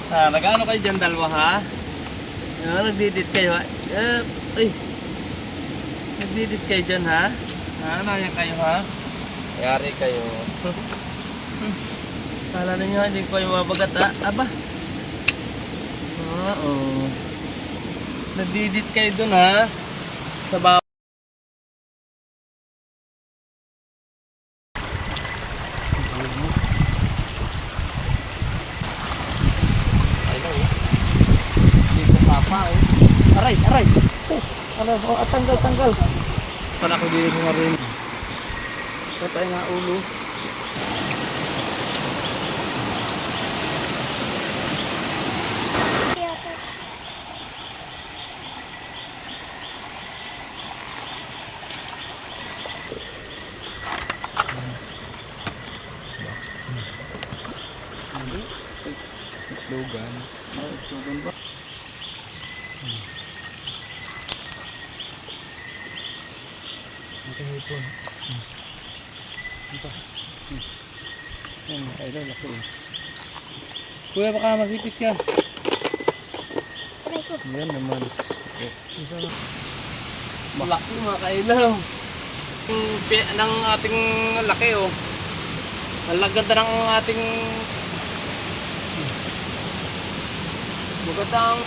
Nag-ano kayo dyan dalawa ha? Nagdidit kayo ha? Ay, nagdidit kayo dyan ha? Nayan kayo ha? Yari kayo. Kala ninyo hindi ko kayo mabagat ha? Aba. Oo. Nagdidit kayo dun ha? Sa bawah. Papa eh. Aray, aray. Tanggal. Para ko din mo rin. Patay nga ulo. Logan. Logan ba? Hipon. Ito. Yan, idol, laki. Kuya, baka masipit yan. Yan naman. Malaki mga kailaw. Ng ating laki oh. Ang ganda ng ating magandang